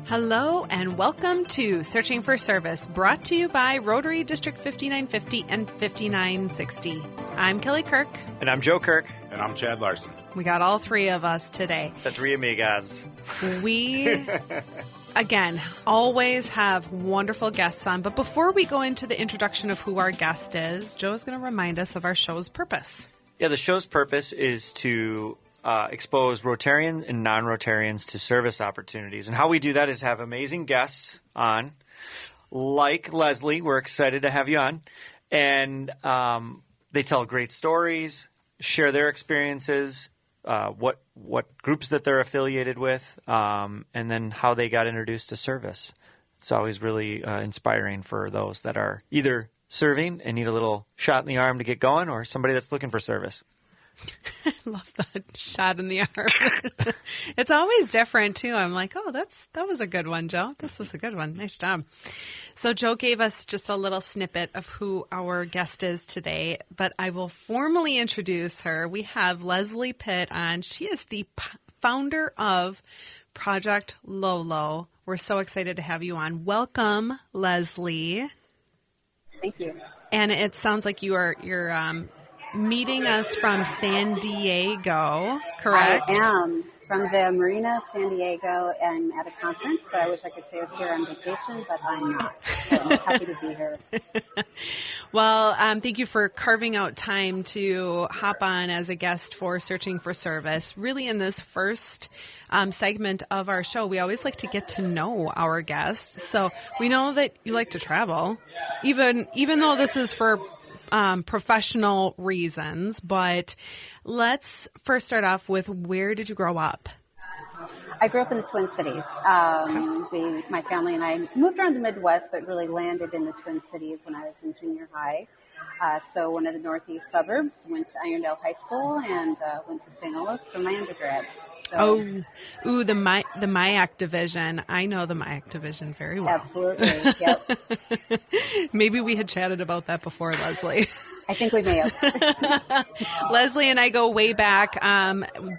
Hello and welcome to Searching for Service, brought to you by Rotary District 5950 and 5960. I'm Kelly Kirk. And I'm Joe Kirk. And I'm Chad Larson. We got all three of us today. The three amigas. We, again, always have wonderful guests on. But before we go into the introduction of who our guest is, Joe is going to remind us of our show's purpose. Yeah, the show's purpose is to expose Rotarians and non-Rotarians to service opportunities. And how we do that is have amazing guests on, like Leslie. We're excited to have you on. And they tell great stories, share their experiences, what groups that they're affiliated with, and then how they got introduced to service. It's always really inspiring for those that are either serving and need a little shot in the arm to get going, or somebody that's looking for service. I love that shot in the arm. It's always different, too. I'm like, oh, that was a good one, Joe. This was a good one. Nice job. So Joe gave us just a little snippet of who our guest is today, but I will formally introduce her. We have Leslie Pitt on. She is the founder of Project Lolo. We're so excited to have you on. Welcome, Leslie. Thank you. And it sounds like you're meeting us from San Diego, correct? I am from the Marina, San Diego, and at a conference. So I wish I could say I was here on vacation, but I'm not. So I'm happy to be here. Well, thank you for carving out time to hop on as a guest for Searching for Service. Really, in this first segment of our show, we always like to get to know our guests. So we know that you like to travel, even though this is for professional reasons, but let's first start off with, where did you grow up? I grew up in the Twin Cities. My family and I moved around the Midwest, but really landed in the Twin Cities when I was in junior high. So one of the northeast suburbs, went to Irondale High School, and went to St. Olaf for my undergrad. So, the MIAC division. I know the MIAC division very well. Absolutely, yep. Maybe we had chatted about that before, Leslie. I think we may have. Leslie and I go way back.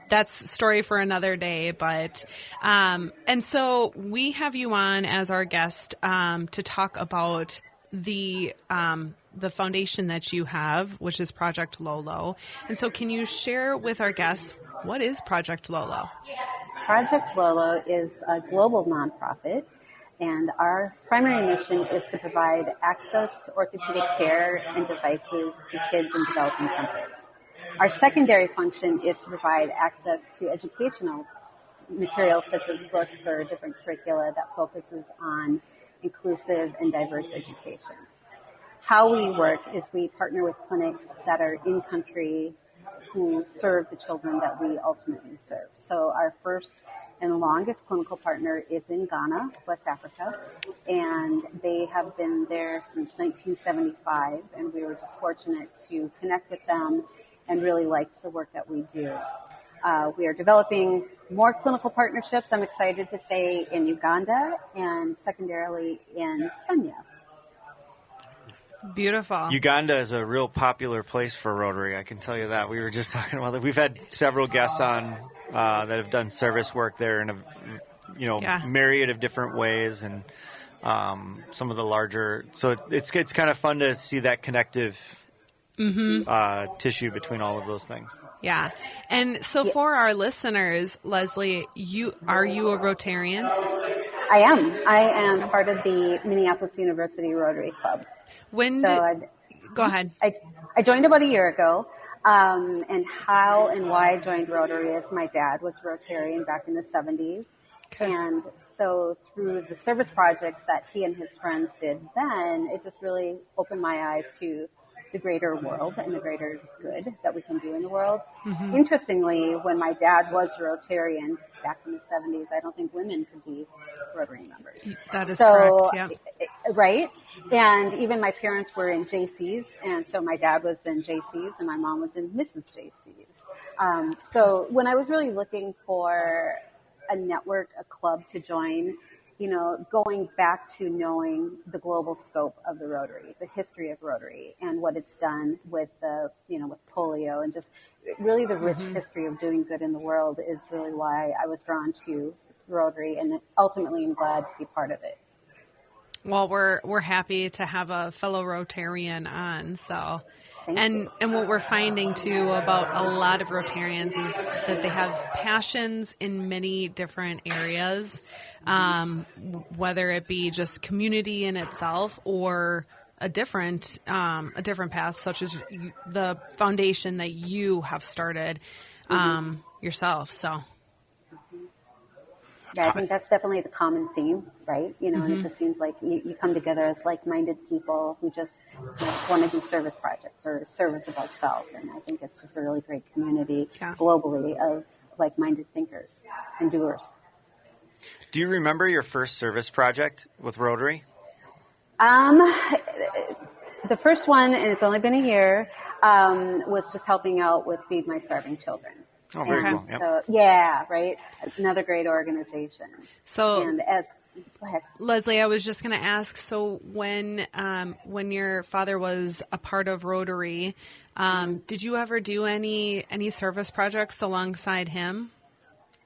That's story for another day. But and so we have you on as our guest to talk about the foundation that you have, which is Project Lolo. And so can you share with our guests, what is Project Lolo? Project Lolo is a global nonprofit, and our primary mission is to provide access to orthopedic care and devices to kids in developing countries. Our secondary function is to provide access to educational materials such as books or different curricula that focuses on inclusive and diverse education. How we work is we partner with clinics that are in country who serve the children that we ultimately serve. So our first and longest clinical partner is in Ghana, West Africa, and they have been there since 1975, and we were just fortunate to connect with them and really liked the work that we do. We are developing more clinical partnerships, I'm excited to say, in Uganda and secondarily in Kenya. Beautiful. Uganda is a real popular place for Rotary. I can tell you that. We were just talking about that. We've had several guests on that have done service work there in a myriad of different ways, and some of the larger. So it's kind of fun to see that connective tissue between all of those things. Yeah. And so for our listeners, Leslie, are you a Rotarian? I am. I am part of the Minneapolis University Rotary Club. Go ahead. I joined about a year ago, and how and why I joined Rotary is my dad was Rotarian back in the 70s. Okay. And so through the service projects that he and his friends did then, it just really opened my eyes to the greater world and the greater good that we can do in the world. Mm-hmm. Interestingly, when my dad was Rotarian back in the 70s, I don't think women could be Rotary members. That is correct, yeah. Right? And even my parents were in JC's, and so my dad was in JC's and my mom was in Mrs. JC's. So when I was really looking for a network, a club to join, going back to knowing the global scope of the Rotary, the history of Rotary, and what it's done with with polio, and just really the rich history of doing good in the world is really why I was drawn to Rotary, and ultimately I'm glad to be part of it. Well, we're happy to have a fellow Rotarian on. So, and what we're finding too about a lot of Rotarians is that they have passions in many different areas, whether it be just community in itself or a different path, such as the foundation that you have started yourself. So. Yeah, I think that's definitely the common theme, right? And it just seems like you come together as like-minded people who just want to do service projects or service above self. And I think it's just a really great community globally of like-minded thinkers and doers. Do you remember your first service project with Rotary? The first one, and it's only been a year, was just helping out with Feed My Starving Children. Oh, very cool. Yep. So, yeah, right. Another great organization. So, go ahead, Leslie. I was just going to ask. So, when your father was a part of Rotary, did you ever do any service projects alongside him?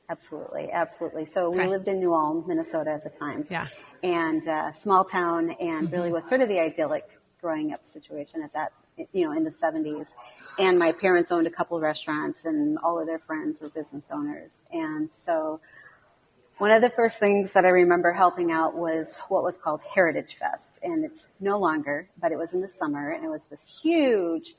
Absolutely. So we lived in New Ulm, Minnesota at the time. Yeah. And small town, and really was sort of the idyllic growing up situation at that, in the 70s. And my parents owned a couple of restaurants, and all of their friends were business owners. And so one of the first things that I remember helping out was what was called Heritage Fest. And it's no longer, but it was in the summer, and it was this huge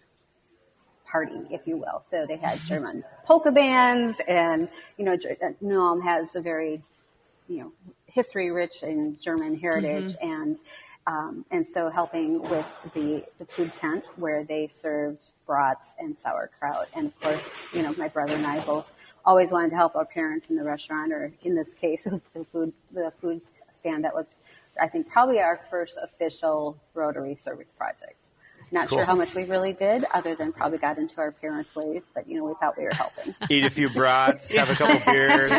party, if you will. So they had German polka bands, and, New Ulm has a very, history rich in German heritage. And so helping with the food tent where they served brats and sauerkraut. And of course, my brother and I both always wanted to help our parents in the restaurant, or in this case, the food stand. That was, I think, probably our first official Rotary service project. Not sure how much we really did, other than probably got into our parents' ways, but, we thought we were helping. Eat a few brats, have a couple beers.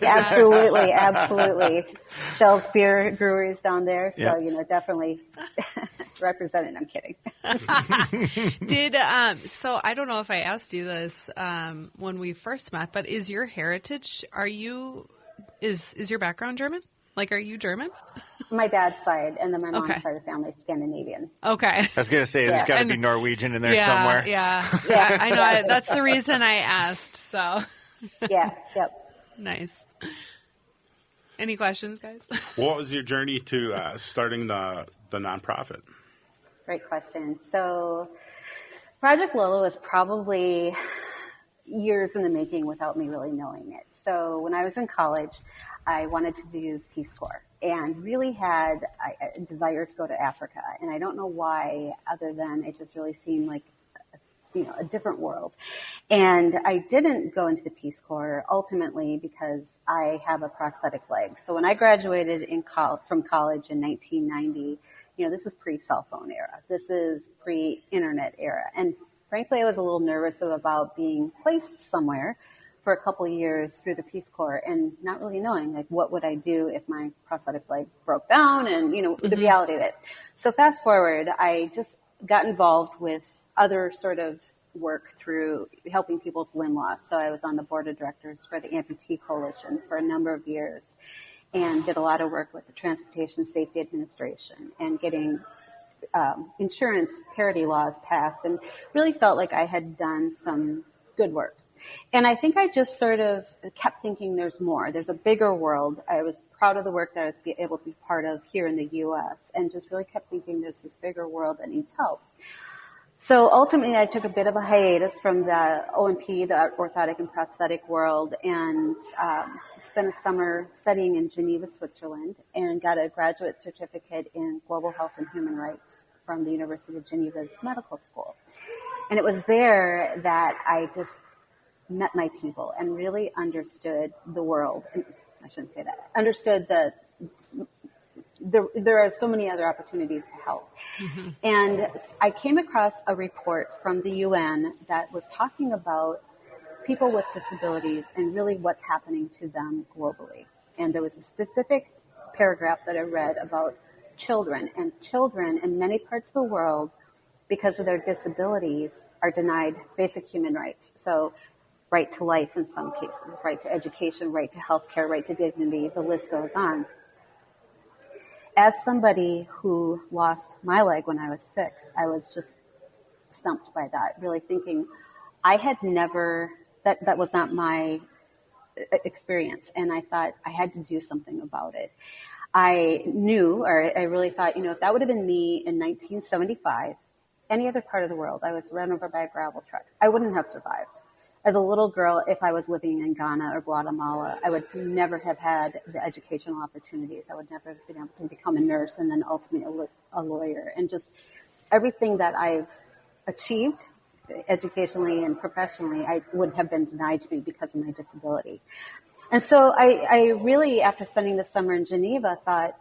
Absolutely. Shell's Beer Breweries down there, so, definitely represented. I'm kidding. So I don't know if I asked you this when we first met, but is your heritage, is your background German? Like, are you German? My dad's side, and then my mom's side of the family is Scandinavian. Okay. I was going to say, there's got to be Norwegian in there somewhere. Yeah. I know. That's the reason I asked. So. Yeah. Yep. Nice. Any questions, guys? What was your journey to starting the nonprofit? Great question. So, Project Lolo was probably years in the making without me really knowing it. So, when I was in college, I wanted to do Peace Corps and really had a desire to go to Africa. And I don't know why, other than it just really seemed like, a different world. And I didn't go into the Peace Corps ultimately because I have a prosthetic leg. So when I graduated from college in 1990, this is pre-cell phone era. This is pre-internet era. And frankly, I was a little nervous about being placed somewhere for a couple of years through the Peace Corps and not really knowing, what would I do if my prosthetic leg broke down and, the reality of it. So fast forward, I just got involved with other sort of work through helping people with limb loss. So I was on the board of directors for the Amputee Coalition for a number of years and did a lot of work with the Transportation Safety Administration and getting insurance parity laws passed, and really felt like I had done some good work. And I think I just sort of kept thinking there's more. There's a bigger world. I was proud of the work that I was able to be part of here in the U.S. and just really kept thinking there's this bigger world that needs help. So ultimately, I took a bit of a hiatus from the O&P, the orthotic and prosthetic world, and spent a summer studying in Geneva, Switzerland, and got a graduate certificate in global health and human rights from the University of Geneva's medical school. And it was there that I just met my people and really understood the world. I shouldn't say that. Understood that there are so many other opportunities to help. Mm-hmm. And I came across a report from the UN that was talking about people with disabilities and really what's happening to them globally. And there was a specific paragraph that I read about children in many parts of the world, because of their disabilities, are denied basic human rights. So right to life in some cases, right to education, right to healthcare, right to dignity, the list goes on. As somebody who lost my leg when I was 6, I was just stumped by that, really thinking I had never, that was not my experience. And I thought I had to do something about it. I knew, or I really thought, if that would have been me in 1975, any other part of the world, I was run over by a gravel truck, I wouldn't have survived. As a little girl, if I was living in Ghana or Guatemala, I would never have had the educational opportunities. I would never have been able to become a nurse and then ultimately a lawyer. And just everything that I've achieved educationally and professionally, I would have been denied to me because of my disability. And so I really, after spending the summer in Geneva, thought,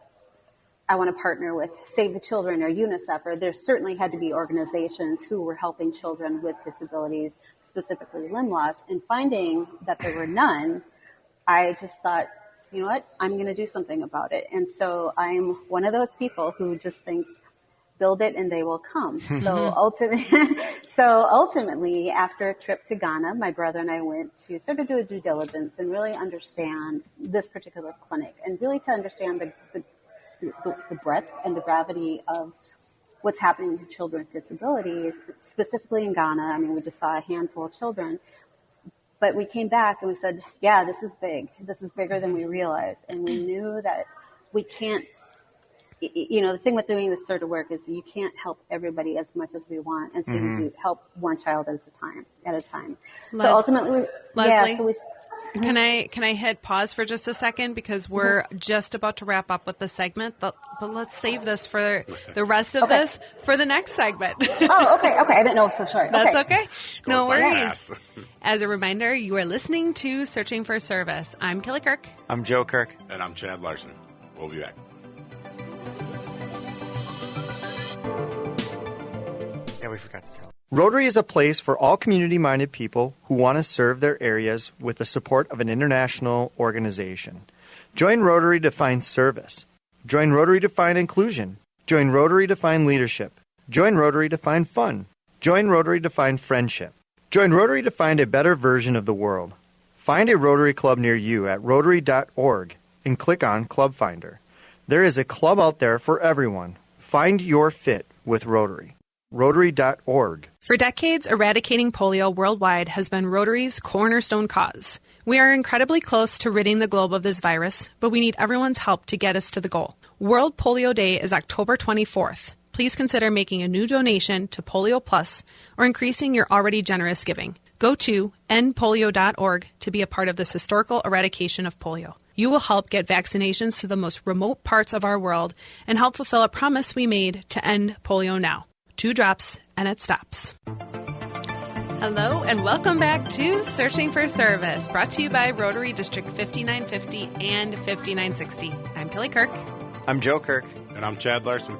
I want to partner with Save the Children or UNICEF, or there certainly had to be organizations who were helping children with disabilities, specifically limb loss. And finding that there were none, I just thought, you know what, I'm going to do something about it. And so I'm one of those people who just thinks, build it and they will come. So ultimately, after a trip to Ghana, my brother and I went to sort of do a due diligence and really understand this particular clinic and really to understand the breadth and the gravity of what's happening to children with disabilities, specifically in Ghana. I mean, we just saw a handful of children, but we came back and we said, yeah, this is big. This is bigger than we realized. And we knew that we can't, the thing with doing this sort of work is you can't help everybody as much as we want. And so you help one child at a time. So ultimately, Leslie, Can I hit pause for just a second because we're just about to wrap up with the segment, but let's save this for the rest of this for the next segment. Oh, okay. I didn't know. So sorry. That's okay. No worries. As a reminder, you are listening to Searching for Service. I'm Kelly Kirk. I'm Joe Kirk. And I'm Chad Larson. We'll be back. Yeah, we forgot to tell. Rotary is a place for all community-minded people who want to serve their areas with the support of an international organization. Join Rotary to find service. Join Rotary to find inclusion. Join Rotary to find leadership. Join Rotary to find fun. Join Rotary to find friendship. Join Rotary to find a better version of the world. Find a Rotary Club near you at Rotary.org and click on Club Finder. There is a club out there for everyone. Find your fit with Rotary. Rotary.org. For decades, eradicating polio worldwide has been Rotary's cornerstone cause. We are incredibly close to ridding the globe of this virus, but we need everyone's help to get us to the goal. World Polio Day is October 24th. Please consider making a new donation to Polio Plus or increasing your already generous giving. Go to endpolio.org to be a part of this historical eradication of polio. You will help get vaccinations to the most remote parts of our world and help fulfill a promise we made to end polio now. 2 drops and it stops. Hello and welcome back to Searching for Service, brought to you by Rotary District 5950 and 5960. I'm Kelly Kirk. I'm Joe Kirk. And I'm Chad Larson.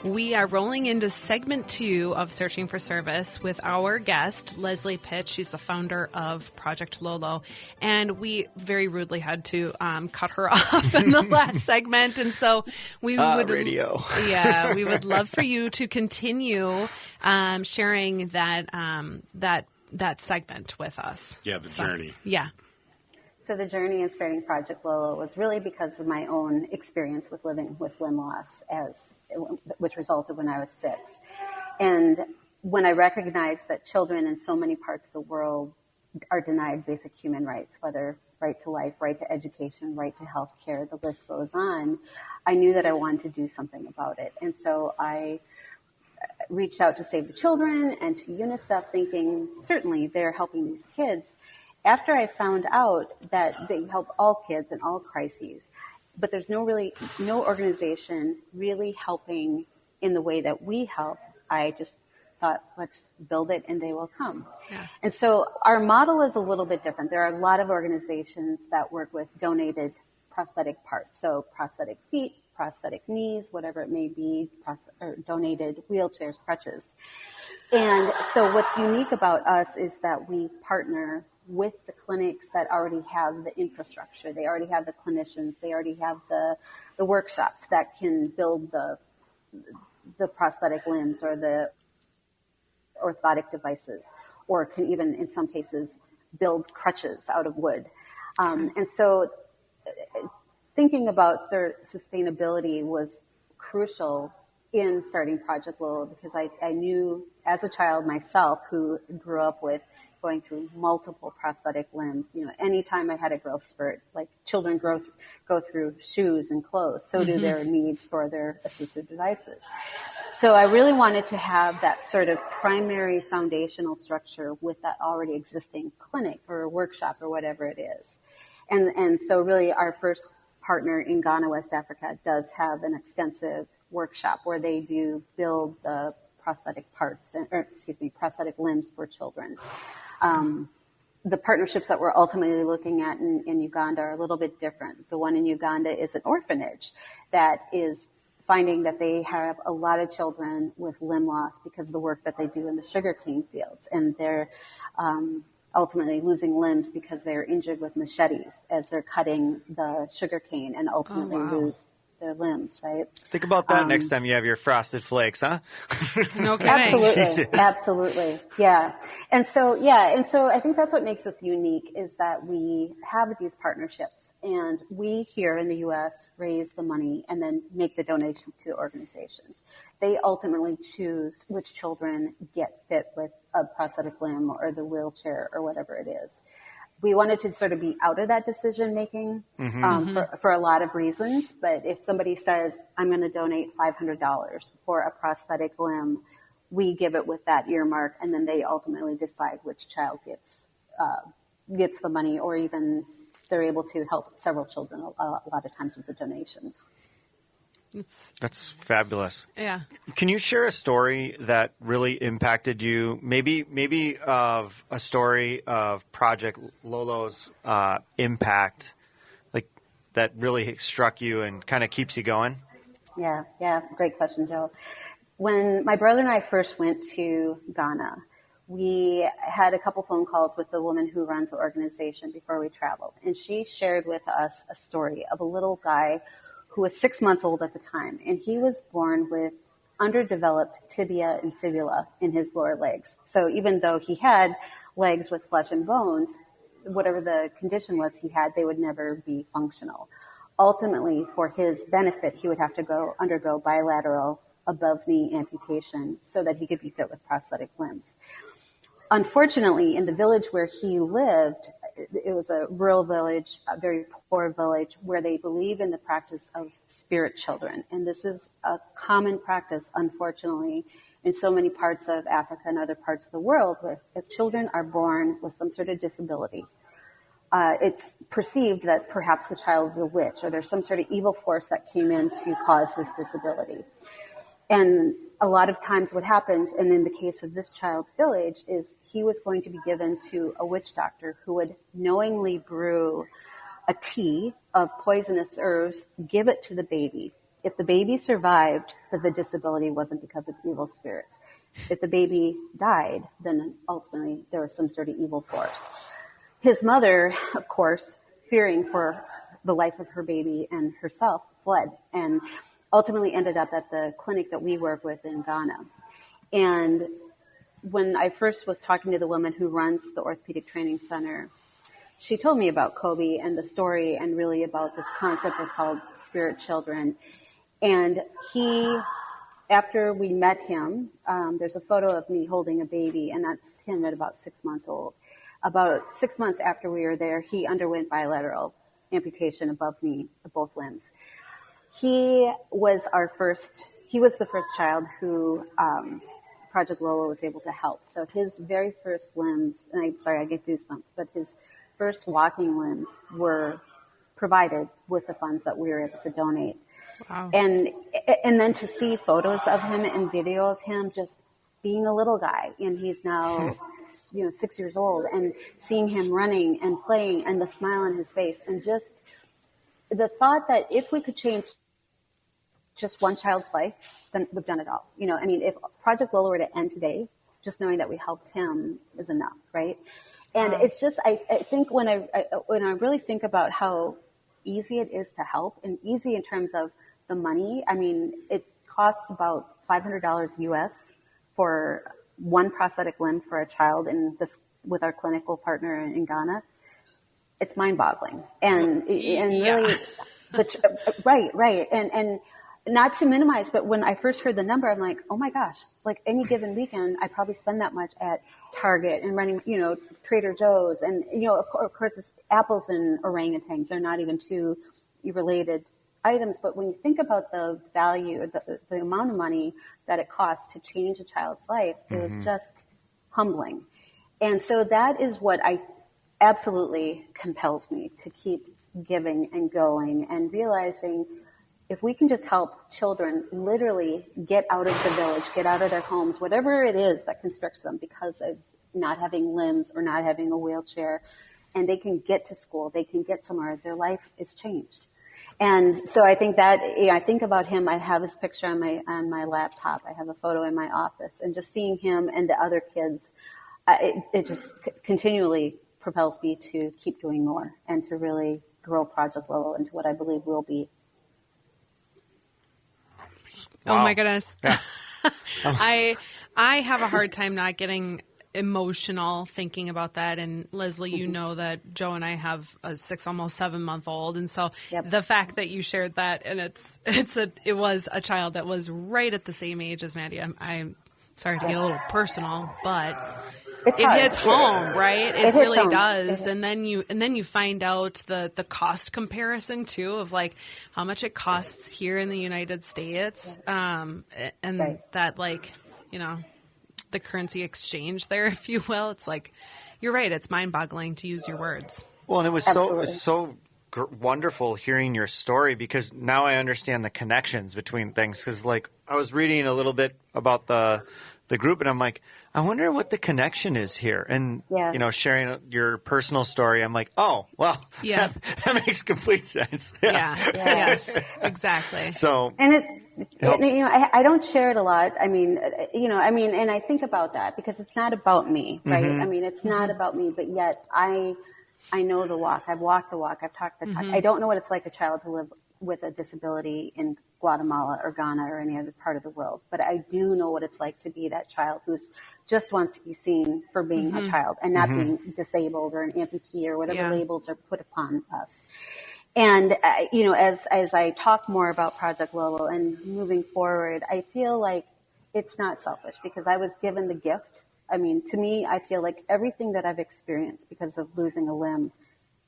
We are rolling into segment 2 of Searching for Service with our guest, Leslie Pitt. She's the founder of Project Lolo. And we very rudely had to cut her off in the last segment. And so we would... radio. Yeah, we would love for you to continue sharing that segment with us. Yeah, the journey. Yeah. So the journey in starting Project Lolo was really because of my own experience with living with limb loss, which resulted when I was 6. And when I recognized that children in so many parts of the world are denied basic human rights, whether right to life, right to education, right to health care, the list goes on, I knew that I wanted to do something about it. And so I reached out to Save the Children and to UNICEF thinking, certainly they're helping these kids. After I found out that they help all kids in all crises, but there's no organization really helping in the way that we help, I just thought, let's build it and they will come. Yeah. And so our model is a little bit different. There are a lot of organizations that work with donated prosthetic parts, so prosthetic feet, prosthetic knees, whatever it may be, or donated wheelchairs, crutches. And so what's unique about us is that we partner with the clinics that already have the infrastructure. They already have the clinicians. They already have the workshops that can build the prosthetic limbs or the orthotic devices, or can even, in some cases, build crutches out of wood. And so thinking about sustainability was crucial in starting Project Lolo, because I knew as a child myself who grew up with going through multiple prosthetic limbs, anytime I had a growth spurt, like children go through shoes and clothes, so do their needs for their assistive devices. So I really wanted to have that sort of primary foundational structure with that already existing clinic or workshop or whatever it is. And so really our first partner in Ghana, West Africa, does have an extensive workshop where they do build the prosthetic prosthetic limbs for children. The partnerships that we're ultimately looking at in Uganda are a little bit different. The one in Uganda is an orphanage that is finding that they have a lot of children with limb loss because of the work that they do in the sugarcane fields. And they're ultimately losing limbs because they're injured with machetes as they're cutting the sugarcane and ultimately lose their limbs, right? Think about that next time you have your frosted flakes, huh? No kidding. Absolutely. Jesus. Absolutely. Yeah. And so I think that's what makes us unique, is that we have these partnerships, and we here in the U.S. raise the money and then make the donations to the organizations. They ultimately choose which children get fit with a prosthetic limb or the wheelchair or whatever it is. We wanted to sort of be out of that decision making for a lot of reasons. But if somebody says, I'm going to donate $500 for a prosthetic limb, we give it with that earmark, and then they ultimately decide which child gets the money, or even they're able to help several children a lot of times with the donations. That's fabulous. Yeah. Can you share a story that really impacted you? Maybe of a story of Project Lolo's impact, like that really struck you and kind of keeps you going? Yeah. Great question, Joe. When my brother and I first went to Ghana, we had a couple phone calls with the woman who runs the organization before we traveled. And she shared with us a story of a little guy who was 6 months old at the time. And he was born with underdeveloped tibia and fibula in his lower legs. So even though he had legs with flesh and bones, whatever the condition was he had, they would never be functional. Ultimately, for his benefit, he would have to undergo bilateral above-knee amputation so that he could be fit with prosthetic limbs. Unfortunately, in the village where he lived, it was a rural village, a very poor village, where they believe in the practice of spirit children. And this is a common practice, unfortunately, in so many parts of Africa and other parts of the world, where if children are born with some sort of disability, it's perceived that perhaps the child is a witch, or there's some sort of evil force that came in to cause this disability. And a lot of times what happens, and in the case of this child's village, is he was going to be given to a witch doctor who would knowingly brew a tea of poisonous herbs, give it to the baby. If the baby survived, then the disability wasn't because of evil spirits. If the baby died, then ultimately there was some sort of evil force. His mother, of course, fearing for the life of her baby and herself, fled and ultimately ended up at the clinic that we work with in Ghana. And when I first was talking to the woman who runs the orthopedic training center, she told me about Kobe and the story, and really about this concept called spirit children. And he, after we met him, there's a photo of me holding a baby, and that's him at about 6 months old. About 6 months after we were there, he underwent bilateral amputation above knee of both limbs. He was the first child who Project Lolo was able to help. So his very first limbs, and I'm sorry, I get goosebumps, but his first walking limbs were provided with the funds that we were able to donate. Wow. And then to see photos of him and video of him just being a little guy, and he's now 6 years old, and seeing him running and playing and the smile on his face, and just the thought that if we could change just one child's life, then we've done it all. If Project Lolo were to end today, just knowing that we helped him is enough, right? And it's just, I think when I really think about how easy it is to help, and easy in terms of the money, it costs about $500 US for one prosthetic limb for a child in with our clinical partner in Ghana, it's mind-boggling. And really, right. And not to minimize, but when I first heard the number, I'm like, oh my gosh, like any given weekend, I probably spend that much at Target and running, Trader Joe's. And, of course, it's apples and orangutans. They're not even two related items. But when you think about the value, the amount of money that it costs to change a child's life, it was just humbling. And so that is what I absolutely compels me to keep giving and going and realizing if we can just help children literally get out of the village, get out of their homes, whatever it is that constricts them because of not having limbs or not having a wheelchair, and they can get to school, they can get somewhere, their life is changed. And so I think that, I think about him, I have his picture on my laptop, I have a photo in my office, and just seeing him and the other kids, it just continually propels me to keep doing more and to really grow Project Lolo into what I believe will be. Wow. Oh my goodness. Yeah. I have a hard time not getting emotional thinking about that. And Leslie, you know that Joe and I have a 6, almost 7-month-old. And so the fact that you shared that, and it was a child that was right at the same age as Maddie. I'm sorry to get a little personal, but it hits home, right? It really home. Does. And then you find out the cost comparison too of like how much it costs here in the United States. And that the currency exchange there, if you will, it's like, you're right. It's mind boggling to use your words. Well, and it was so wonderful hearing your story because now I understand the connections between things. Cause like I was reading a little bit about the group and I'm like, I wonder what the connection is here. And, sharing your personal story, I'm like, oh, well, that makes complete sense. Yes, exactly. So, and I don't share it a lot. I mean, and I think about that because it's not about me, right? Mm-hmm. I mean, it's not about me, but yet I know the walk. I've walked the walk. I've talked the talk. I don't know what it's like a child to live with a disability in Guatemala or Ghana or any other part of the world. But I do know what it's like to be that child who's just wants to be seen for being a child and not being disabled or an amputee or whatever labels are put upon us. And, as I talk more about Project Lolo and moving forward, I feel like it's not selfish because I was given the gift. I mean, to me, I feel like everything that I've experienced because of losing a limb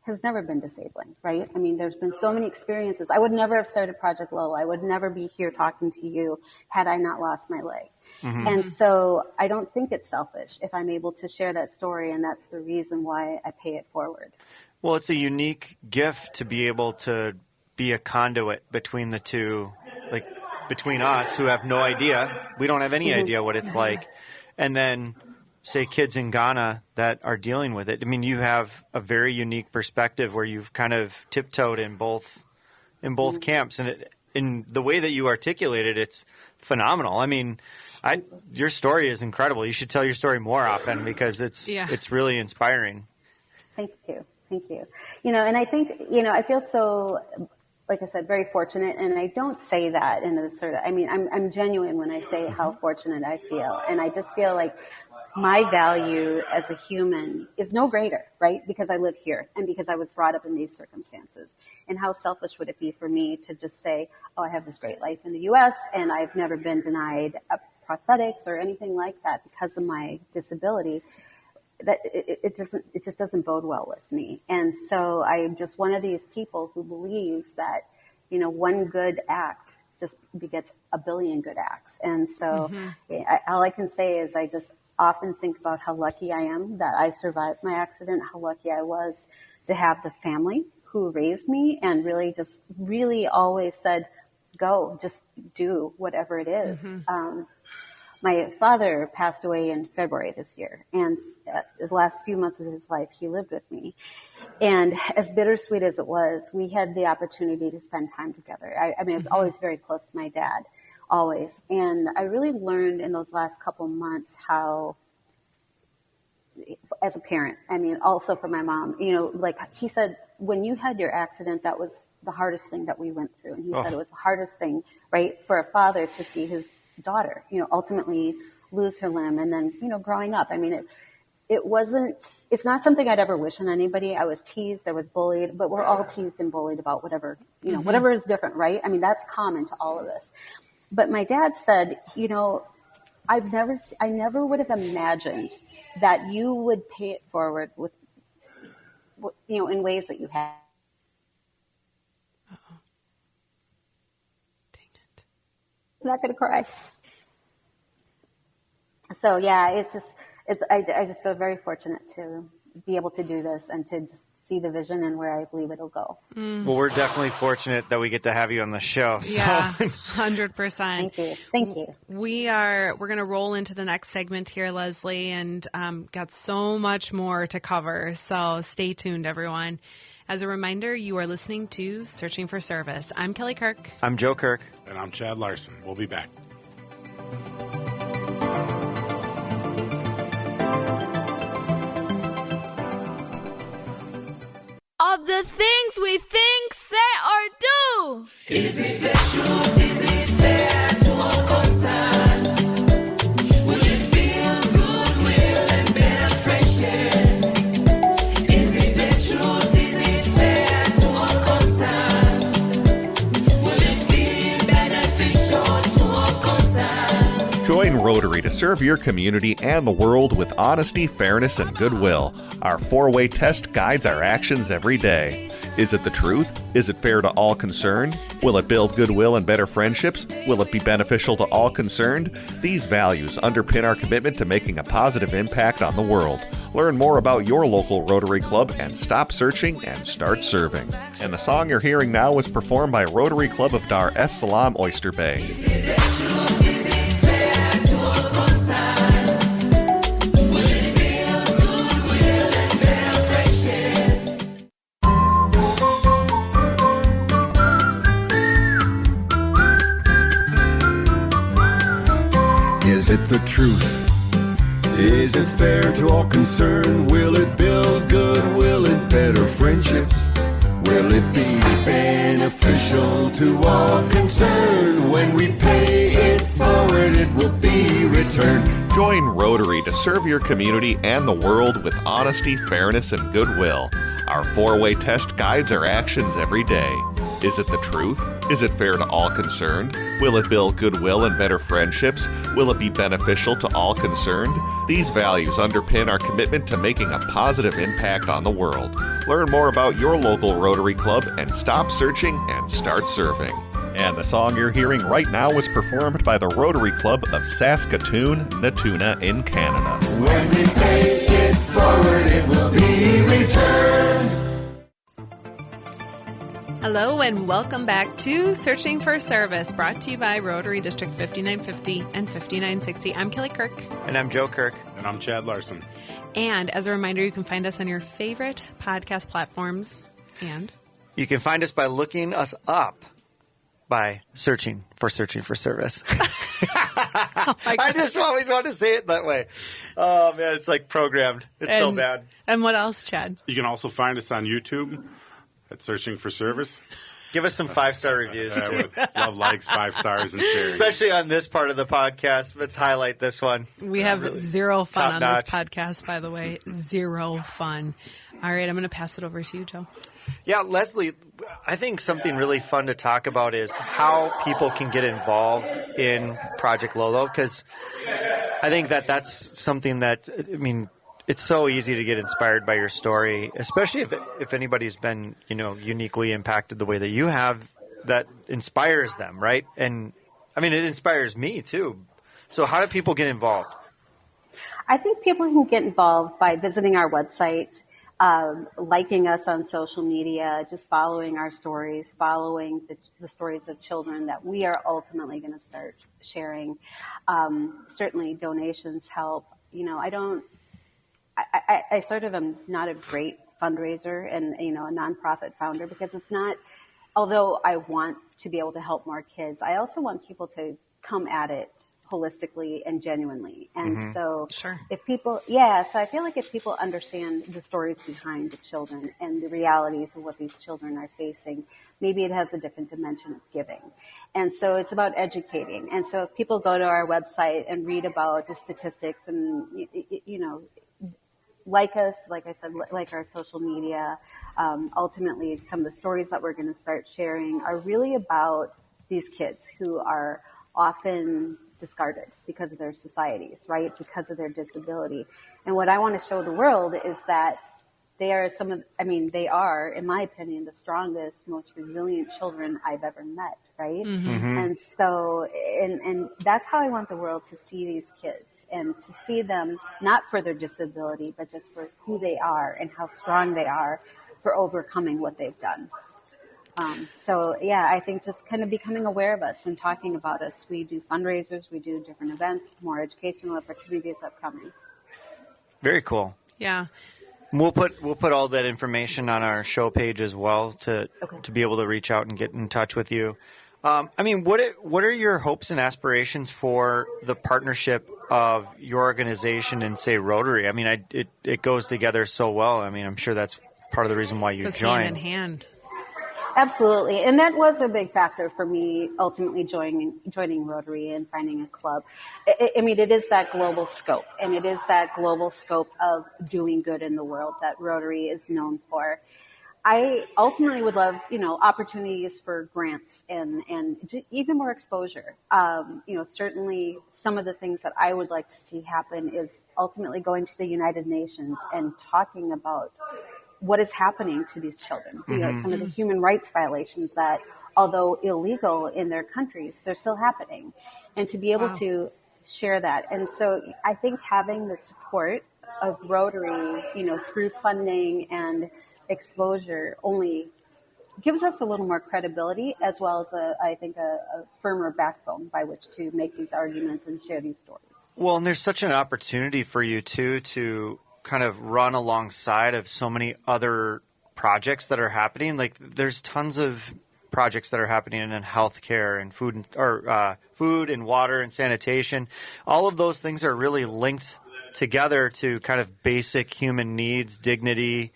has never been disabling, right? I mean, there's been so many experiences. I would never have started Project Lolo. I would never be here talking to you had I not lost my leg. Mm-hmm. And so I don't think it's selfish if I'm able to share that story, and that's the reason why I pay it forward. Well, it's a unique gift to be able to be a conduit between the two, like between us who have no idea. We don't have any idea what it's like. And then say kids in Ghana that are dealing with it. I mean, you have a very unique perspective where you've kind of tiptoed in both camps, and in the way that you articulate it, it's phenomenal. I mean, your story is incredible. You should tell your story more often because it's really inspiring. Thank you. And I think, I feel so, like I said, very fortunate. And I don't say that in a sort of, I mean, I'm genuine when I say how fortunate I feel. And I just feel like my value as a human is no greater, right? Because I live here and because I was brought up in these circumstances. And how selfish would it be for me to just say, oh, I have this great life in the U.S. and I've never been denied prosthetics or anything like that because of my disability. That it just doesn't bode well with me. And so I'm just one of these people who believes that, one good act just begets a billion good acts. And so all I can say is I just often think about how lucky I am that I survived my accident, how lucky I was to have the family who raised me and really always said, go, just do whatever it is. My father passed away in February this year, and the last few months of his life, he lived with me. And as bittersweet as it was, we had the opportunity to spend time together. I mean, I was always very close to my dad, always. And I really learned in those last couple months how, as a parent, I mean, also for my mom, like he said, when you had your accident, that was the hardest thing that we went through. And he said it was the hardest thing, right, for a father to see his daughter, ultimately lose her limb. And then, growing up, I mean, it's not something I'd ever wish on anybody. I was teased, I was bullied, but we're all teased and bullied about whatever, whatever is different, right? I mean, that's common to all of us. But my dad said, I never would have imagined that you would pay it forward with in ways that you have. Uh-oh. Dang it. It's not going to cry. So yeah, I just feel very fortunate to be able to do this and to just see the vision and where I believe it'll go. Well, we're definitely fortunate that we get to have you on the show. So. Yeah, 100%. Thank you. We're going to roll into the next segment here, Leslie, and got so much more to cover. So stay tuned, everyone. As a reminder, you are listening to Searching for Service. I'm Kelly Kirk. I'm Joe Kirk. And I'm Chad Larson. We'll be back. Of the things we think, say, or do. Is it the truth? Is it fair to all concerned? Will it build goodwill and better friendship? Is it the truth? Is it fair to all concerned? Will it be beneficial to all concerned? Join Rotary to serve your community and the world with honesty, fairness, and goodwill. Our 4-way test guides our actions every day. Is it the truth? Is it fair to all concerned? Will it build goodwill and better friendships? Will it be beneficial to all concerned? These values underpin our commitment to making a positive impact on the world. Learn more about your local Rotary Club and stop searching and start serving. And the song you're hearing now was performed by Rotary Club of Dar es Salaam, Oyster Bay. Is it the truth? Is it fair to all concerned? Will it build goodwill and better friendships? Will it be beneficial to all concerned? When we pay it forward, it will be returned. Join Rotary to serve your community and the world with honesty, fairness, and goodwill. Our 4-way test guides our actions every day. Is it the truth? Is it fair to all concerned? Will it build goodwill and better friendships? Will it be beneficial to all concerned? These values underpin our commitment to making a positive impact on the world. Learn more about your local Rotary Club and stop searching and start serving. And the song you're hearing right now was performed by the Rotary Club of Saskatoon, Natuna in Canada. When we pay it forward, it will be returned. Hello and welcome back to Searching for Service, brought to you by Rotary District 5950 and 5960. I'm Kelly Kirk. And I'm Joe Kirk. And I'm Chad Larson. And as a reminder, you can find us on your favorite podcast platforms. And you can find us by looking us up by searching for Service. I just always want to say it that way. Oh, man, it's like programmed. It's so bad. And what else, Chad? You can also find us on YouTube at Searching for Service. Give us some 5-star reviews, I too. would love likes, 5 stars, and sharing. Especially on this part of the podcast. Let's highlight this one. We have really zero fun on notch. this podcast, by the way. Zero fun. All right, I'm going to pass it over to you, Joe. Yeah, Leslie, I think something really fun to talk about is how people can get involved in Project Lolo, because I think that's something that, it's so easy to get inspired by your story, especially if anybody's been, uniquely impacted the way that you have. That inspires them, right? And it inspires me too. So how do people get involved? I think people can get involved by visiting our website, liking us on social media, just following our stories, following the stories of children that we are ultimately going to start sharing. Certainly donations help. I sort of am not a great fundraiser and, a nonprofit founder, because it's not, although I want to be able to help more kids, I also want people to come at it holistically and genuinely. And so Sure. so I feel like if people understand the stories behind the children and the realities of what these children are facing, maybe it has a different dimension of giving. And so it's about educating. And so if people go to our website and read about the statistics and, like us, like I said, like our social media. Ultimately, some of the stories that we're going to start sharing are really about these kids who are often discarded because of their societies, right? Because of their disability. And what I want to show the world is that they are they are, in my opinion, the strongest, most resilient children I've ever met, right? And so, and that's how I want the world to see these kids, and to see them not for their disability, but just for who they are and how strong they are for overcoming what they've done. So yeah, I think just kind of becoming aware of us and talking about us. We do fundraisers, we do different events, more educational opportunities upcoming. Very cool. Yeah. We'll put all that information on our show page as well to be able to reach out and get in touch with you. What are your hopes and aspirations for the partnership of your organization and, say, Rotary? I mean, it goes together so well. I mean, I'm sure that's part of the reason why you Goes joined. hand in hand. Absolutely. And that was a big factor for me ultimately joining Rotary and finding a club. It is that global scope, and it is that global scope of doing good in the world that Rotary is known for. I ultimately would love, opportunities for grants and even more exposure. Certainly some of the things that I would like to see happen is ultimately going to the United Nations and talking about what is happening to these children. Some of the human rights violations that, although illegal in their countries, they're still happening. And to be able to share that. And so I think having the support of Rotary, through funding and exposure only gives us a little more credibility, as well as a firmer backbone by which to make these arguments and share these stories. Well, and there's such an opportunity for you too to kind of run alongside of so many other projects that are happening. Like, there's tons of projects that are happening in healthcare and food and water and sanitation. All of those things are really linked together to kind of basic human needs, dignity,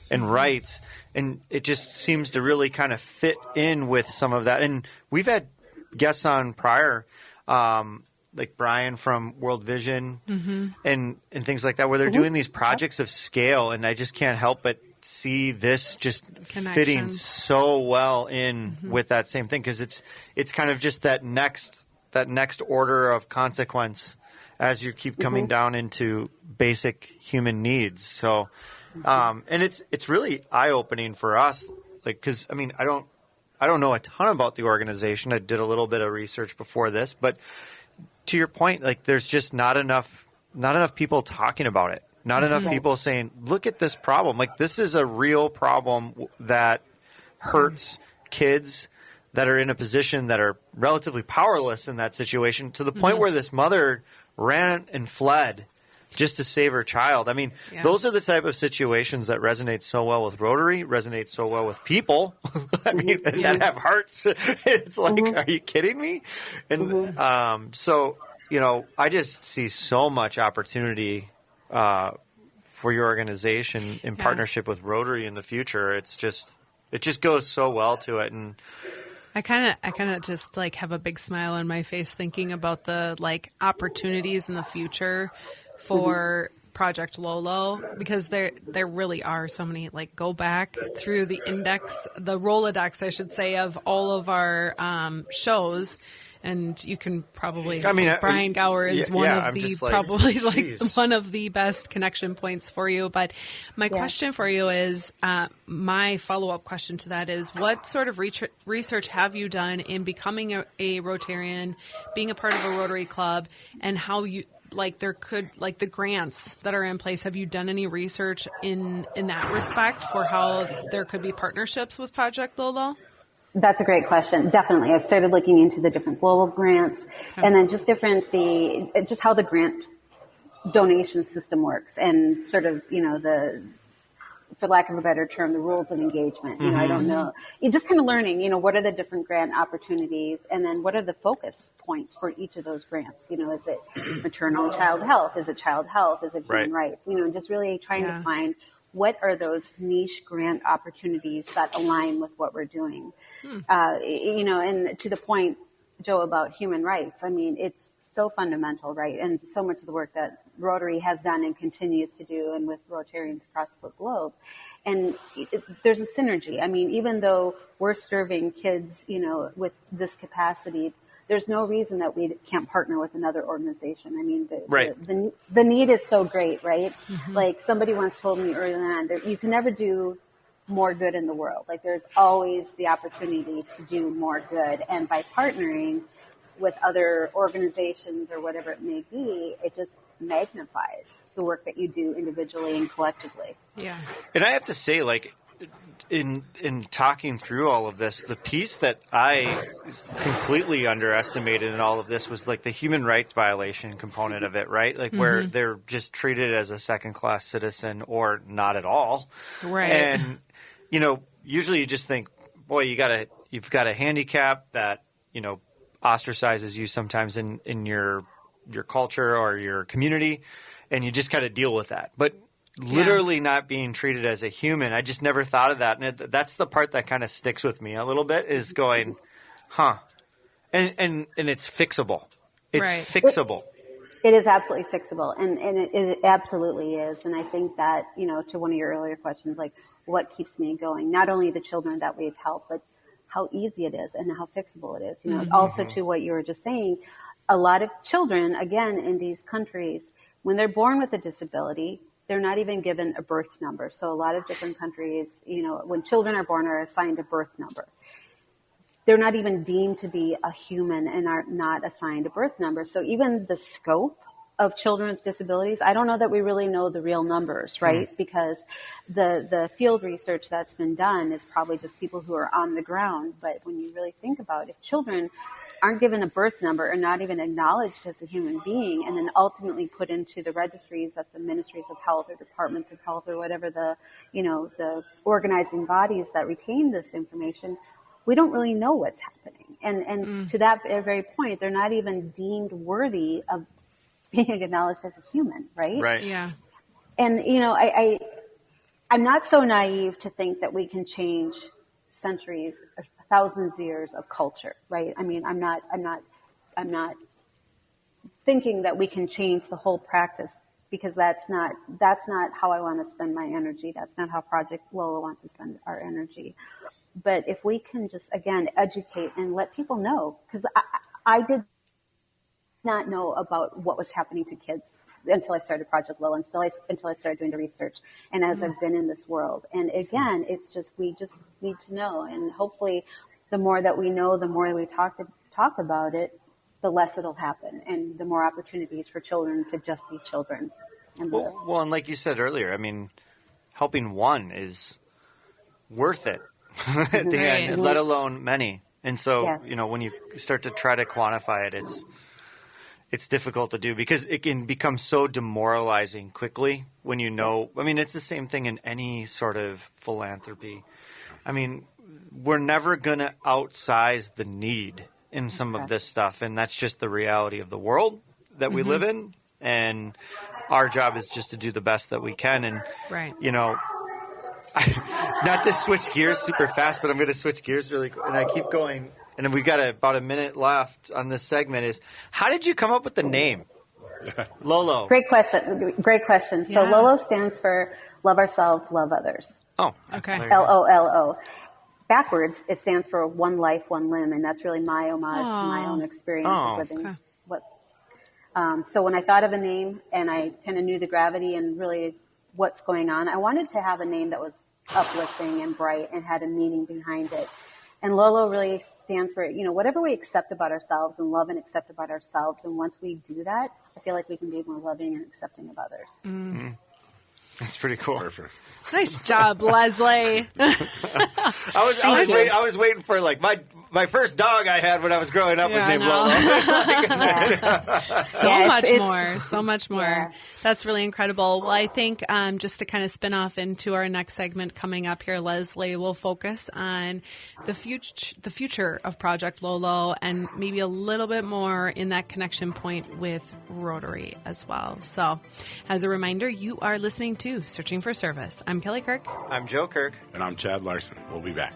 and rights. And it just seems to really kind of fit in with some of that. And we've had guests on prior, like Brian from World Vision and things like that, where they're doing these projects of scale, and I just can't help but see this just fitting so well in with that same thing, because it's kind of just that next order of consequence as you keep coming down into basic human needs. So, and it's really eye-opening for us, like, because I mean, I don't know a ton about the organization. I did a little bit of research before this, but to your point, like, there's just not enough people talking about it. Not enough people saying, look at this problem. Like, this is a real problem that hurts kids that are in a position that are relatively powerless in that situation, to the point where this mother ran and fled just to save her child. I mean, those are the type of situations that resonate so well with Rotary, resonate so well with people. I mean, that have hearts. It's like, are you kidding me? And so, I just see so much opportunity for your organization in partnership with Rotary in the future. It just goes so well to it. And I kind of just like have a big smile on my face thinking about the like opportunities in the future for Project Lolo, because there really are so many. Like, go back through the Rolodex, I should say, of all of our shows. And you can probably, Brian Gower is one of the best connection points for you. But my question for you is, my follow-up question to that is, what sort of research have you done in becoming a Rotarian, being a part of a Rotary Club, and how you, like, there could, like, the grants that are in place, have you done any research in that respect for how there could be partnerships with Project Lolo? That's a great question. Definitely. I've started looking into the different global grants and then just how the grant donation system works, and sort of, for lack of a better term, the rules of engagement. I don't know. You're just kind of learning, what are the different grant opportunities, and then what are the focus points for each of those grants? Is it maternal and child health? Is it child health? Is it human rights? Just really trying to find what are those niche grant opportunities that align with what we're doing. And to the point, Joe, about human rights. I mean, it's so fundamental, right? And so much of the work that Rotary has done and continues to do, and with Rotarians across the globe. And there's a synergy. I mean, even though we're serving kids, with this capacity, there's no reason that we can't partner with another organization. I mean, the need is so great, right? Mm-hmm. Like somebody once told me early on that you can never do more good in the world. Like there's always the opportunity to do more good. And by partnering with other organizations or whatever it may be, it just magnifies the work that you do individually and collectively. Yeah. And I have to say, like, in talking through all of this, the piece that I completely underestimated in all of this was like the human rights violation component of it, right? Like where they're just treated as a second-class citizen or not at all. Right. And, usually you just think, boy, you've got a handicap that, ostracizes you sometimes in your culture or your community, and you just kind of deal with that. But literally not being treated as a human, I just never thought of that. And that's the part that kind of sticks with me a little bit, is going, huh. And it's fixable. It's fixable. It is absolutely fixable. And it absolutely is. And I think that, to one of your earlier questions, like what keeps me going, not only the children that we've helped, but how easy it is and how fixable it is. Also to what you were just saying, a lot of children, again, in these countries, when they're born with a disability, they're not even given a birth number. So a lot of different countries, when children are born, are assigned a birth number. They're not even deemed to be a human and are not assigned a birth number. So even the scope of children with disabilities, I don't know that we really know the real numbers, right? Because the field research that's been done is probably just people who are on the ground. But when you really think about it, if children aren't given a birth number or not even acknowledged as a human being, and then ultimately put into the registries at the ministries of health or departments of health or whatever the organizing bodies that retain this information, we don't really know what's happening. And to that very point, they're not even deemed worthy of being acknowledged as a human, right? Right. Yeah. And, I'm not so naive to think that we can change centuries or thousands of years of culture, right? I mean, I'm not thinking that we can change the whole practice, because that's not how I want to spend my energy. That's not how Project Lolo wants to spend our energy. But if we can just, again, educate and let people know, because I did not know about what was happening to kids until I started Project Lolo, until I started doing the research, and as I've been in this world. And again, it's just, we just need to know. And hopefully the more that we know, the more we talk about it, the less it'll happen, and the more opportunities for children to just be children. And well, and like you said earlier, I mean, helping one is worth it at the end, let alone many. And so, when you start to try to quantify it, it's difficult to do, because it can become so demoralizing quickly when it's the same thing in any sort of philanthropy. I mean, we're never going to outsize the need in some of this stuff, and that's just the reality of the world that we live in, and our job is just to do the best that we can. And, not to switch gears super fast, but I'm going to switch gears really quick, and I keep going. And we've got about a minute left on this segment. Is how did you come up with the name Lolo? Great question. So Lolo stands for Love Ourselves, Love Others. Oh, okay. LOLO. Backwards, it stands for One Life, One Limb, and that's really my homage to my own experience of living. Okay. So when I thought of a name and I kind of knew the gravity and really what's going on, I wanted to have a name that was uplifting and bright and had a meaning behind it. And Lolo really stands for, whatever we accept about ourselves and love and accept about ourselves. And once we do that, I feel like we can be more loving and accepting of others. Mm-hmm. That's pretty cool. Perfect. Nice job, Leslie. I was waiting for like my first dog I had when I was growing up was named Lolo. So much more. Yeah. That's really incredible. Well, I think just to kind of spin off into our next segment coming up here, Leslie will focus on the future of Project Lolo, and maybe a little bit more in that connection point with Rotary as well. So as a reminder, you are listening to Searching for Service. I'm Kelly Kirk. I'm Joe Kirk. And I'm Chad Larson. We'll be back.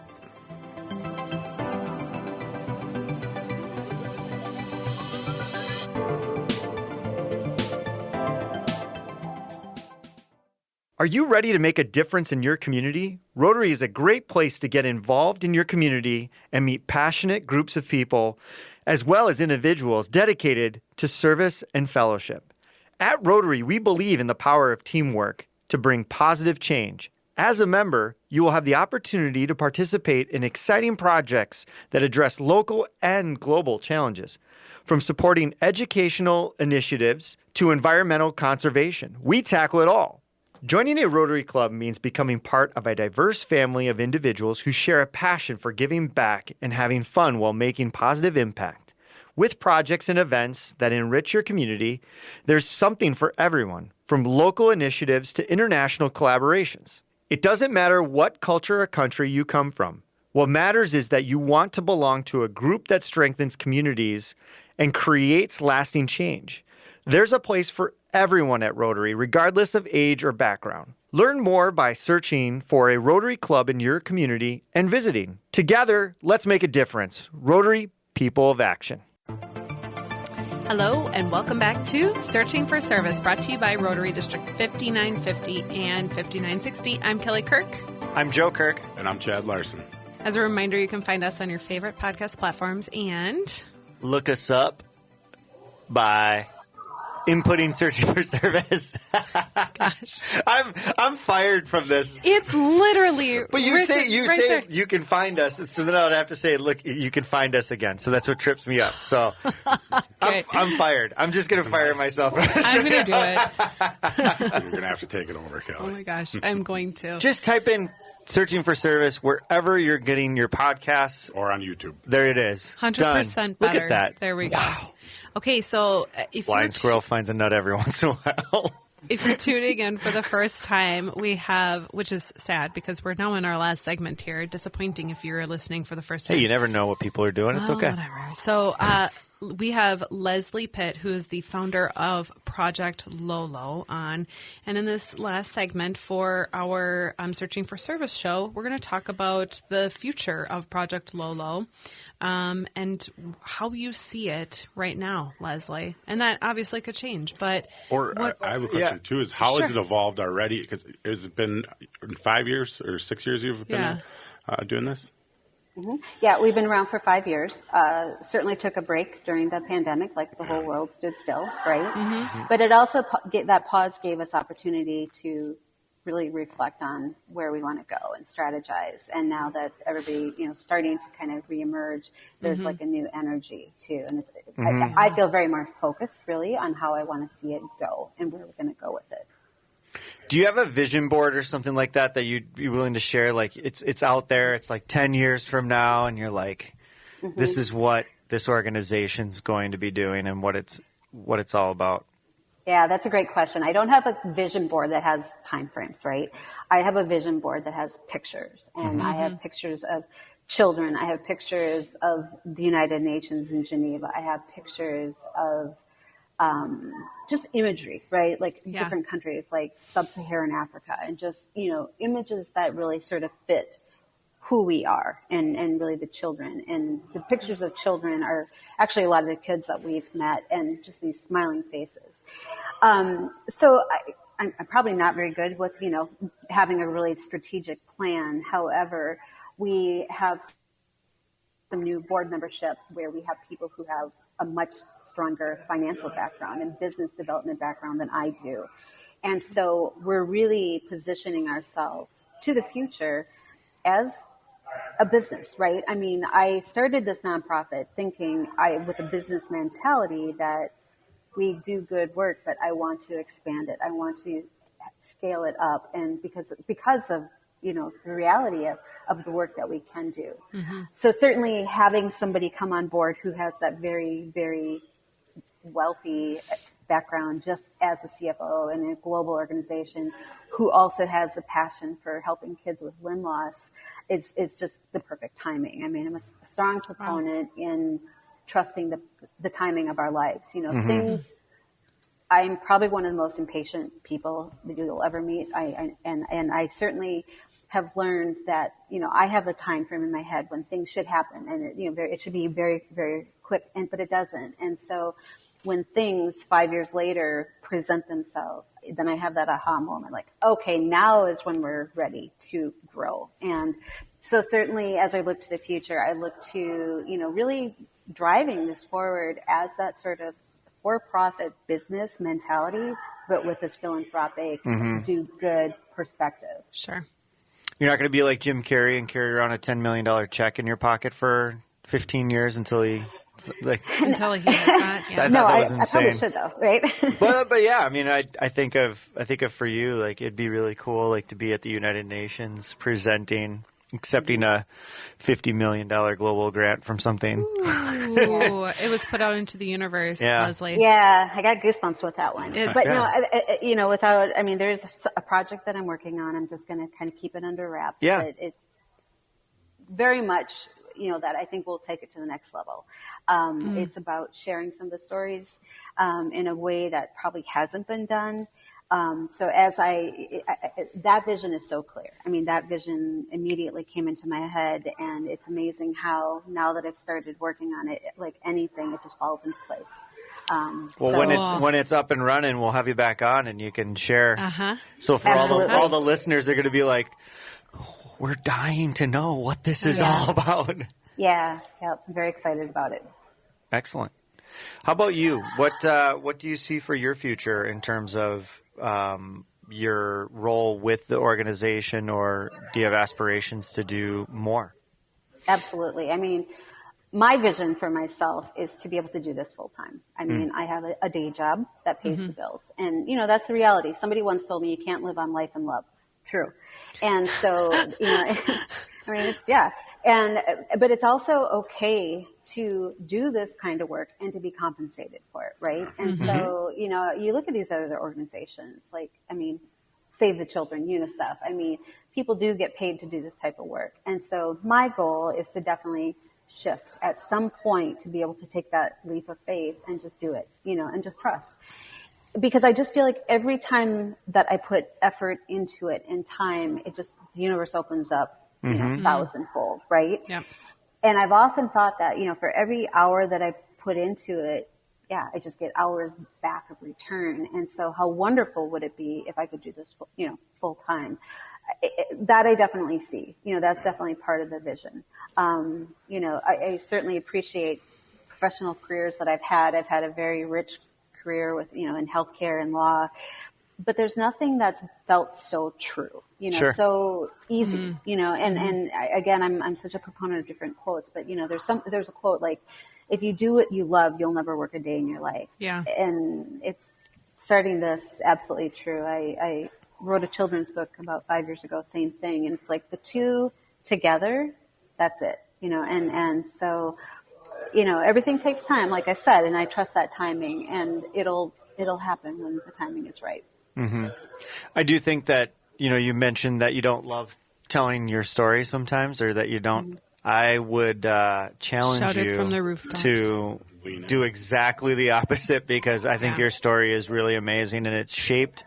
Are you ready to make a difference in your community? Rotary is a great place to get involved in your community and meet passionate groups of people, as well as individuals dedicated to service and fellowship. At Rotary, we believe in the power of teamwork to bring positive change. As a member, you will have the opportunity to participate in exciting projects that address local and global challenges. From supporting educational initiatives to environmental conservation, we tackle it all. Joining a Rotary Club means becoming part of a diverse family of individuals who share a passion for giving back and having fun while making positive impact. With projects and events that enrich your community, there's something for everyone, from local initiatives to international collaborations. It doesn't matter what culture or country you come from. What matters is that you want to belong to a group that strengthens communities and creates lasting change. There's a place for everyone at Rotary, regardless of age or background. Learn more by searching for a Rotary Club in your community and visiting. Together, let's make a difference. Rotary, people of action. Hello, and welcome back to Searching for Service, brought to you by Rotary District 5950 and 5960. I'm Kelly Kirk. I'm Joe Kirk. And I'm Chad Larson. As a reminder, you can find us on your favorite podcast platforms and Look us up by inputting Searching for Service. gosh, I'm fired from this. it's literally. But you written say right there. you can find us, so then I would have to say, look, you can find us again. So that's what trips me up. So Okay. I'm fired. I'm just going to fire myself. I'm going to do it. You're going to have to take it over, Oh Kelly. my gosh, I'm going to. Just type in Searching for Service wherever you're getting your podcasts. Or on YouTube. There it is. 100% Done. better. Look at that. There we go. Wow. Okay, so if Blind you're, squirrel finds a nut every once in a while. if you're tuning in for the first time, we have, which is sad because we're now in our last segment here. Disappointing if you're listening for the first time. Hey, you never know what people are doing. It's Well, okay. Whatever. So we have Leslie Pitt, who is the founder of Project Lolo, on. And in this last segment for our Searching for Service show, we're going to talk about the future of Project Lolo and how you see it right now, Leslie. And that obviously could change. But Or I have a question, too, is how has it evolved already? Because has it been 5 years or 6 years you've been doing this? Mm-hmm. Yeah, we've been around for 5 years. Certainly took a break during the pandemic, like the whole world stood still, right? Mm-hmm. But it also, that pause gave us opportunity to really reflect on where we want to go and strategize. And now that everybody, starting to kind of reemerge, there's like a new energy too. And it's, I feel very more focused really on how I want to see it go and where we're going to go with it. Do you have a vision board or something like that you'd be willing to share? Like it's out there. It's like 10 years from now, and you're like, this is what this organization's going to be doing and what it's all about. Yeah, that's a great question. I don't have a vision board that has time frames, right? I have a vision board that has pictures, and I have pictures of children. I have pictures of the United Nations in Geneva. I have pictures of just imagery, right? Like different countries, like sub-Saharan Africa, and just, images that really sort of fit who we are and really the children. And the pictures of children are actually a lot of the kids that we've met and just these smiling faces. So I'm probably not very good with, having a really strategic plan. However, we have some new board membership where we have people who have a much stronger financial background and business development background than I do. And so we're really positioning ourselves to the future as a business, right? I mean, I started this nonprofit thinking with a business mentality that we do good work, but I want to expand it. I want to scale it up. And because of, the reality of the work that we can do. So certainly having somebody come on board who has that very, very wealthy background just as a CFO in a global organization who also has a passion for helping kids with limb loss is just the perfect timing. I mean, I'm a strong proponent in trusting the timing of our lives. Things, I'm probably one of the most impatient people that you'll ever meet. And I certainly have learned that, I have a time frame in my head when things should happen, and it should be very, very quick, but it doesn't. And so, when things 5 years later present themselves, then I have that aha moment, like, okay, now is when we're ready to grow. And so certainly as I look to the future, I look to, really driving this forward as that sort of for-profit business mentality, but with this philanthropic, do good perspective. Sure. You're not going to be like Jim Carrey and carry around a $10 million check in your pocket for 15 years until he... Until he hit that, yeah. I thought that was insane. I probably should though, right? but yeah, I mean, I think of for you, like, it'd be really cool, like, to be at the United Nations accepting a $50 million global grant from something. Ooh, it was put out into the universe, Leslie. Yeah, I got goosebumps with that one. But there's a project that I'm working on. I'm just going to kind of keep it under wraps. Yeah. But it's very much, that I think will take it to the next level. It's about sharing some of the stories in a way that probably hasn't been done. So as that vision is so clear. I mean, that vision immediately came into my head, and it's amazing how now that I've started working on it, like anything, it just falls into place. When it's up and running, we'll have you back on and you can share. So for all the listeners, they're going to be like, we're dying to know what this is all about. Yeah, I'm very excited about it. Excellent. How about you? What do you see for your future in terms of your role with the organization, or do you have aspirations to do more? Absolutely. I mean, my vision for myself is to be able to do this full time. I mean, I have a day job that pays the bills, and that's the reality. Somebody once told me you can't live on life and love. True. And so, but it's also okay to do this kind of work and to be compensated for it, right? And so, you look at these other organizations, like, Save the Children, UNICEF. People do get paid to do this type of work. And so my goal is to definitely shift at some point to be able to take that leap of faith and just do it, and just trust. Because I just feel like every time that I put effort into it and time, the universe opens up, thousandfold, right? Yeah. And I've often thought that, for every hour that I put into it, I just get hours back of return. And so how wonderful would it be if I could do this, full time? That I definitely see. That's definitely part of the vision. I certainly appreciate professional careers that I've had. I've had a very rich career with, in healthcare and law, but there's nothing that's felt so true, Sure. so easy, and again, I'm such a proponent of different quotes, but there's a quote like, if you do what you love, you'll never work a day in your life. Yeah. And it's starting this absolutely true. I wrote a children's book about 5 years ago, same thing. And it's like the two together, that's it, and so, everything takes time, like I said, and I trust that timing, and it'll happen when the timing is right. I do think that, you mentioned that you don't love telling your story sometimes, or that you don't. I would challenge you from the rooftops to do exactly the opposite, because I think your story is really amazing, and it's shaped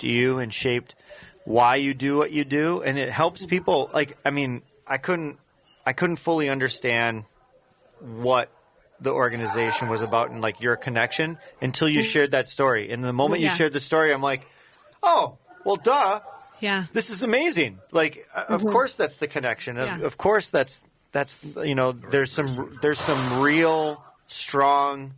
you and shaped why you do what you do, and it helps people. Like, I couldn't fully understand what the organization was about and like your connection until you shared that story. And the moment you shared the story, I'm like, oh, well, duh. Yeah. This is amazing. Like, of course that's the connection. Of course that's there's some real strong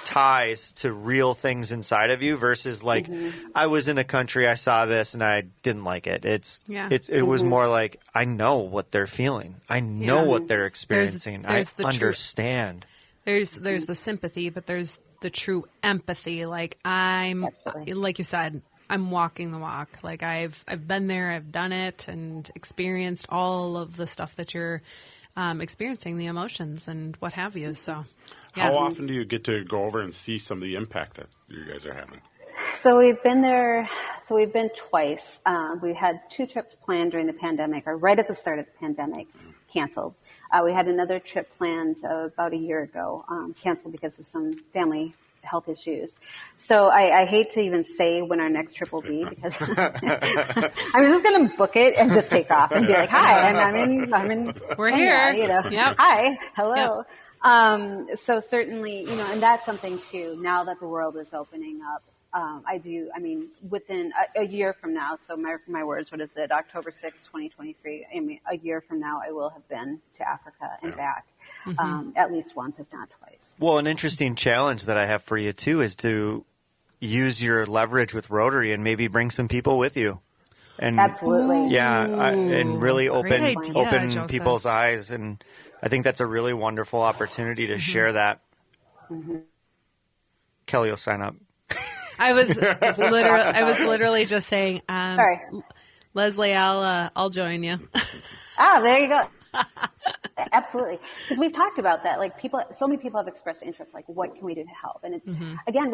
ties to real things inside of you versus like, I was in a country, I saw this and I didn't like it. It was more like, I know what they're feeling. I know what they're experiencing. I understand. There's the sympathy, but there's the true empathy. Like, like you said, I'm walking the walk. Like, I've been there, I've done it, and experienced all of the stuff that you're experiencing, the emotions and what have you. So, how often do you get to go over and see some of the impact that you guys are having? So we've been there. So we've been twice. We had 2 trips planned during the pandemic, or right at the start of the pandemic, canceled. We had another trip planned about a year ago, canceled because of some family health issues. So I hate to even say when our next trip will be, because I'm just going to book it and just take off and be like, hi, and I'm in we're Kenya, here. Hi, hello. Yep. So certainly, and that's something too, now that the world is opening up, within a year from now, so my words, what is it, October 6th, 2023, a year from now, I will have been to Africa and back, at least once, if not twice. Well, an interesting challenge that I have for you, too, is to use your leverage with Rotary and maybe bring some people with you. And absolutely. Yeah, and really open Joseph. people's eyes. And I think that's a really wonderful opportunity to share that. Kelly will sign up. I was literally just saying, Sorry. Leslie, I'll join you. There you go. Absolutely. Because we've talked about that. Like so many people have expressed interest, like what can we do to help? And it's, again,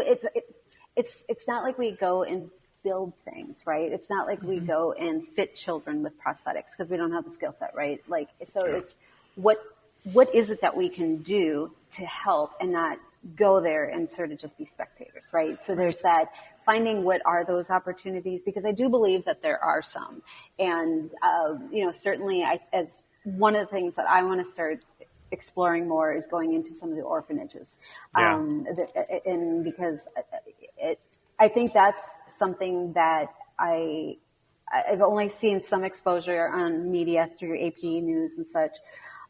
it's not like we go and build things, right? It's not like we go and fit children with prosthetics because we don't have the skill set, right? Like, so it's what is it that we can do to help and not go there and sort of just be spectators, right? So there's that finding what are those opportunities, because I do believe that there are some. And, certainly as one of the things that I want to start exploring more is going into some of the orphanages. And because I think that's something that I've only seen some exposure on media through AP News and such.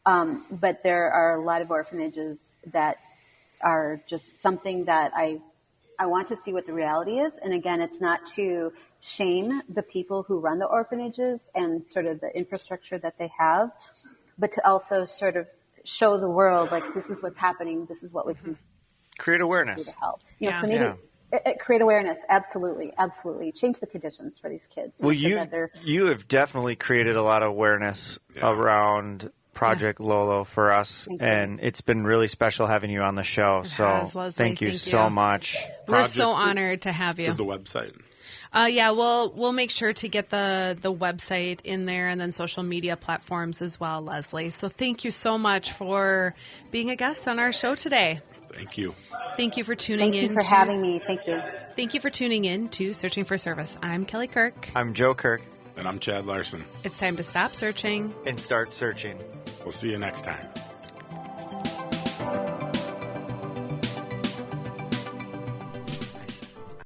But there are a lot of orphanages that are just something that I want to see what the reality is. And again, it's not to shame the people who run the orphanages and sort of the infrastructure that they have, but to also sort of show the world, like, this is what's happening. This is what we can create awareness do to help. So maybe create awareness. Absolutely. Absolutely. Change the conditions for these kids. Well, you have definitely created a lot of awareness around Project Lolo for us, and it's been really special having you on the show. Thank you so much. We're so honored to have you. The website. We'll make sure to get the website in there and then social media platforms as well, Leslie. So thank you so much for being a guest on our show today. Thank you. Thank you for tuning in. Thank you for having me. Thank you. Thank you for tuning in to Searching for Service. I'm Kelly Kirk. I'm Joe Kirk. And I'm Chad Larson. It's time to stop searching and start searching. We'll see you next time.